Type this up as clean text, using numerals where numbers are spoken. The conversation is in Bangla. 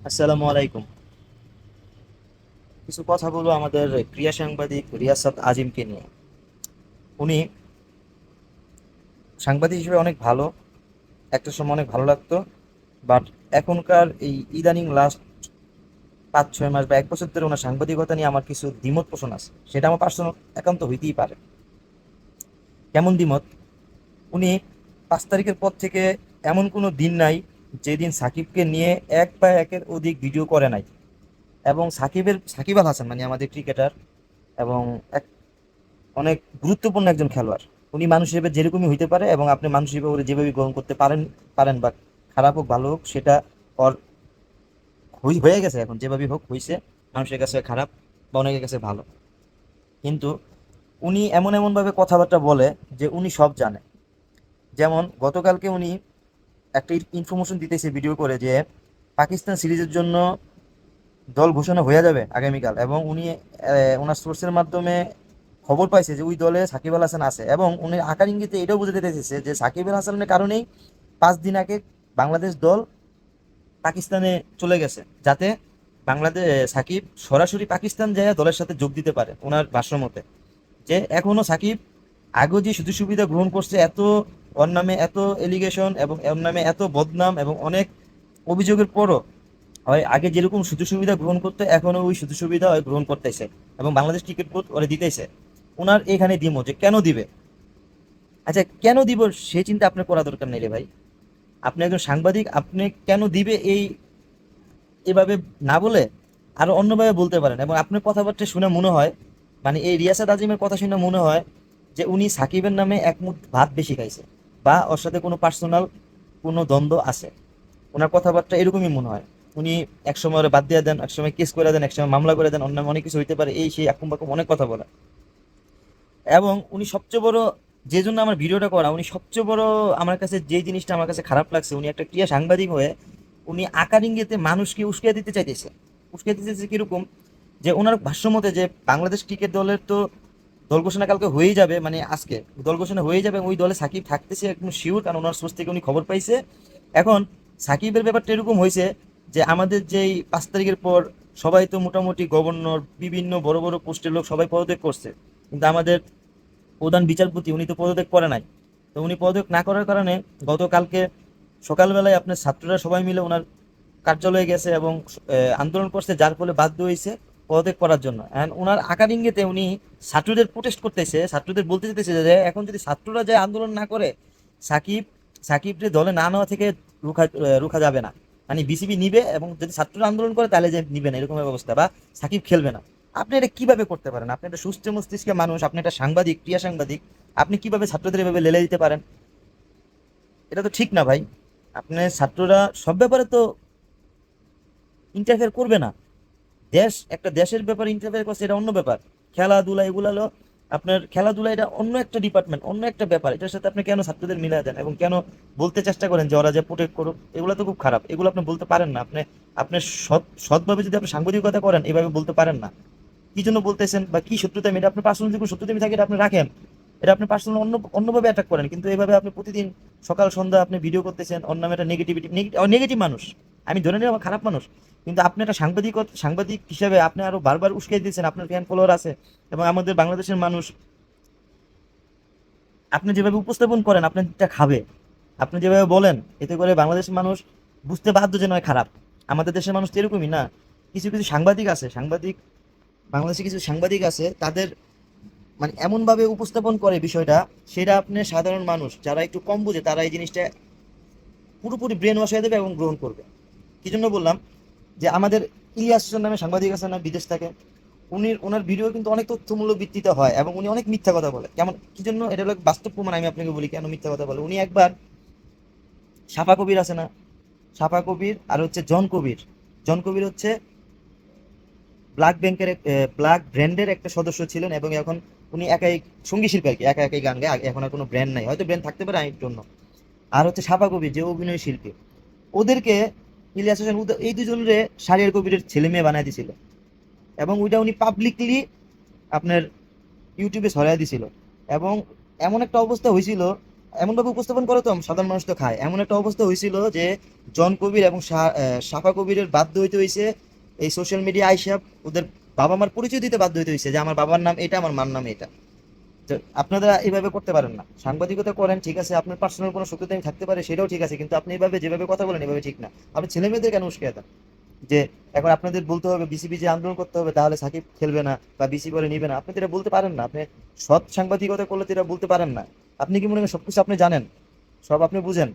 আসসালামু আলাইকুম। কিছু কথা বলবো আমাদের ক্রীড়া সাংবাদিক রিয়াসাত আজিমকে নিয়ে। উনি সাংবাদিক হিসেবে অনেক ভালো, একটা সময় অনেক ভালো লাগতো। বাট এখনকার এই ইদানিং লাস্ট 5-6 মাস বা 1 বছর ধরে ওনার সাংবাদিকতা নিয়ে আমার কিছু দ্বিমত পোষণ আছে, সেটা আমার পার্সোনাল একান্ত হইতেই পারে। কেমন দ্বিমত? উনি 5 তারিখের পর থেকে এমন কোনো দিন নাই যেদিন সাকিবকে নিয়ে এক বা একের অধিক ভিডিও করে নাই। এবং সাকিব আল হাসান মানে আমাদের ক্রিকেটার এবং অনেক গুরুত্বপূর্ণ একজন খেলোয়াড়। উনি মানুষ হিসেবে যেরকমই হইতে পারে এবং আপনি মানুষ হিসেবে ওরে যেভাবে গ্রহণ করতে পারেন পারেন বা খারাপ হোক ভালো হোক সেটা ওর হয়ে গেছে, এখন যেভাবে হোক হইছে। মানুষের কাছে খারাপ বা অনেকের কাছে ভালো, কিন্তু উনি এমন এমন ভাবে কথাবার্তা বলে যে উনি সব জানে। যেমন গতকালকে উনি একটা ইনফরমেশন দিতেছে ভিডিও করে যে পাকিস্তান সিরিজের জন্য দল ঘোষণা হয়ে যাবে আগামীকাল, এবং উনি ওনার সোর্সের মাধ্যমে খবর পাইছে যে ওই দলে সাকিব আল হাসান আছে, এবং উনি আকার ইঙ্গিতে এটাও বুঝাতে চাইছে যে সাকিব আল হাসানের কারণেই 5 দিন আগে বাংলাদেশ দল পাকিস্তানে চলে গেছে, যাতে বাংলাদেশ সাকিব সরাসরি পাকিস্তান যায় দলের সাথে যোগ দিতে পারে। ওনার ভাষ্য মতে যে এখনো সাকিব আগেও যে সুযোগ সুবিধা গ্রহণ করছে, এত ওর নামে এত এলিগেশন এবং ওর নামে এত বদনাম এবং অনেক অভিযোগের পরও হয় আগে যেরকম সুযোগ সুবিধা গ্রহণ করতে এখনো ওই সুযোগ সুবিধা হয় গ্রহণ করতেছে, এবং বাংলাদেশ ক্রিকেট বোর্ড ওরা দিতেছে। ওনার এখানে দিমো যে কেন দিবে। আচ্ছা, কেন দিব সেই চিন্তা আপনার করা দরকার নেই রে ভাই। আপনি একজন সাংবাদিক, আপনি কেন দিবে এই এভাবে না বলে আরো অন্যভাবে বলতে পারেন। এবং আপনার কথাবার্তা শুনে মনে হয়, মানে এই রিয়াসাত আজিমের কথা শুনে মনে হয় যে উনি সাকিবের নামে এক মুঠ ভাত বেশি খাইছে, বা ওর সাথে কোনো পার্সোনাল কোনো দ্বন্দ্ব আছে। ওনার কথাবার্তা এরকমই মনে হয়। উনি একসময় ওরা বাদ দিয়ে দেন, একসময় কেস করে দেন, একসময় মামলা করে দেন, অন্য অনেক কিছু হইতে পারে, এই সেই আকুম বাকুম অনেক কথা বলে। এবং উনি সবচেয়ে বড়, যে জন্য আমার ভিডিওটা করা, উনি সবচেয়ে বড় আমার কাছে যে জিনিসটা আমার কাছে খারাপ লাগছে, উনি একটা ক্রিয়া সাংবাদিক হয়ে উনি আকার ইঙ্গিতে মানুষকে উস্কে দিতে চাইতেছে। উস্কে দিতে চাইছে কিরকম? যে ওনার ভাষ্য মতে যে বাংলাদেশ ক্রিকেট দলের তো দল ঘোষণা কালকে হয়েই যাবে, মানে আজকে দল ঘোষণা হয়ে যাবে, ওই দলে সাকিব থাকতেছে একদম শিওর, কারণ ওনার সোর্স থেকে উনি খবর পাইছে। এখন সাকিবের ব্যাপারটা এরকম হয়েছে যে আমাদের যেই 5 তারিখের পর সবাই তো মোটামুটি গভর্নর, বিভিন্ন বড় বড় পোস্টের লোক সবাই পদত্যাগ করছে, কিন্তু আমাদের প্রধান বিচারপতি উনি তো পদত্যাগ করে নাই। তো উনি পদত্যাগ না করার কারণে গতকালকে সকালবেলায় আপনার ছাত্ররা সবাই মিলে ওনার কার্যালয়ে গেছে এবং আন্দোলন করছে, যার ফলে বাধ্য হয়েছে পদত্যাগ করার জন্য। এন্ড ওনার আকার ইঙ্গিতে উনি ছাত্রদের প্রোটেস্ট করতেছে, ছাত্রদের বলতে চাইতেছে যে এখন যদি ছাত্ররা যায় আন্দোলন না করে, সাকিব সাকিবকে দলে না নেওয়া থেকে রুখা যাবে না। মানে বিসিবি নিবে, এবং যদি ছাত্ররা আন্দোলন করে তাহলে যে নিবে না এরকম ব্যবস্থা, বা সাকিব খেলবে না। আপনি এটা কিভাবে করতে পারেন? আপনি একটা সুস্থ মস্তিষ্কের মানুষ, আপনি একটা সাংবাদিক, ক্রিয়া সাংবাদিক, আপনি কিভাবে ছাত্রদের এভাবে লেলে দিতে পারেন? এটা তো ঠিক না ভাই। আপনি ছাত্ররা সব ব্যাপারে তো ইন্টারফেয়ার করবে না। একটা দেশের ব্যাপারে ইন্টারফেয়ার করছে এটা অন্য ব্যাপার। খেলাধুলা এগুলো হলো আপনার, খেলাধুলা এটা অন্য একটা ডিপার্টমেন্ট, অন্য একটা ব্যাপার। এটার সাথে আপনি কেন ছাত্রদের মিলাই দেন এবং কেন বলতে চেষ্টা করেন যে ওরা যে প্রোটেক্ট করুক? এগুলো তো খুব খারাপ, এগুলো আপনি বলতে পারেন না। আপনি আপনি সৎভাবে যদি আপনি সাংবাদিকতা করেন এভাবে বলতে পারেন না। কি জন্য বলতেছেন বা কি শত্রুতা, এটা আপনার পার্সোনাল যে কোনো শত্রুতা থাকে এটা আপনি রাখেন, এটা আপনি পার্সোনাল অন্যভাবে অ্যাটাক করেন, কিন্তু এইভাবে আপনি প্রতিদিন সকাল সন্ধ্যা আপনি ভিডিও করতেছেন অন্য নামে একটা নেগেটিভিটি, নেগেটিভ মানুষ। আমি ধরে নিলাম খারাপ মানুষ, কিন্তু আপনি একটা সাংবাদিক হিসেবে আপনি আরো বারবার উস্কাই দিয়েছেন, আপনার ফ্যান ফলোয়ার আছে এবং আমাদের বাংলাদেশের মানুষ আপনি যেভাবে উপস্থাপন করেন আপনি যেটা খাবে, আপনি যেভাবে বলেন, এতে করে বাংলাদেশের মানুষ বুঝতে বাধ্য যে নয় খারাপ। আমাদের দেশের মানুষ তো এরকমই না। কিছু কিছু সাংবাদিক আছে, বাংলাদেশে কিছু সাংবাদিক আছে, তাদের মানে এমন ভাবে উপস্থাপন করে বিষয়টা, সেটা আপনি সাধারণ মানুষ যারা একটু কম বুঝে তারা এই জিনিসটা পুরোপুরি ব্রেন ওয়াশ হয়ে দেবে এবং গ্রহণ করবে। কি জন্য বললাম যে আমাদের ইলিয়াস হোসেন নামে সাংবাদিক আছে না, বিদেশ থেকে, ওনার ভিডিও কিন্তু অনেক তথ্যমূলক ভিত্তিতে হয় এবং উনি অনেক মিথ্যা কথা বলে। কেমন কি জন্য? এটা হলো বাস্তব প্রমাণ। আমি আপনাকে বলি কেন মিথ্যা কথা বলে। উনি একবার সাফা কবির আছে না, সাফা কবির আর হচ্ছে জন কবির, জন কবির হচ্ছে ব্ল্যাক ব্র্যান্ডের একটা সদস্য ছিলেন, এবং এখন উনি একাই সঙ্গী শিল্পী আর কি, একা একাই গান গায়, এখন আর কোনো ব্র্যান্ড নাই, হয়তো ব্র্যান্ড থাকতে পারে আইনের জন্য। আর হচ্ছে সাফা কবির যে অভিনয় শিল্পী, ওদেরকে ইলিয়াস হোসেন এই দুজনের শাহরিয়ার কবিরের ছেলে মেয়ে বানাই দিছিল, এবং ওইটা উনি পাবলিকলি আপনার ইউটিউবে ছড়াই দিছিল। এবং এমন একটা অবস্থা হয়েছিল, এমন ভাবে উপস্থাপন করে তো সাধারণ মানুষ তো খায়। এমন একটা অবস্থা হয়েছিল যে জন কবির এবং সাফা কবিরের বাধ্য হইতে হয়েছে এই সোশ্যাল মিডিয়া আইসা ওদের বাবা মার পরিচয় দিতে বাধ্য হইতে হয়েছে যে আমার বাবার নাম এটা, আমার মার নাম এটা। তো আপনারা এইভাবে করতে পারেন না। সাংবাদিকতা করেন ঠিক আছে, আপনার পার্সোনাল কোনো সত্যতা থাকতে পারে, সেটাও ঠিক আছে, কিন্তু আপনি এইভাবে যেভাবে কথা বলেন এভাবে ঠিক না। আপনি ছেলে মেয়েদের কেন উস্কে দেন যে এখন আপনাদের বলতে হবে বিসিবি যে আন্দোলন করতে হবে তাহলে সাকিব খেলবে না বা বিসিবি বলে নিবে না? আপনি তো এটা বলতে পারেন না। আপনি সৎ সাংবাদিকতা করলে তো এটা বলতে পারেন না। আপনি কি মনে করেন সবকিছু আপনি জানেন, সব আপনি বুঝেন?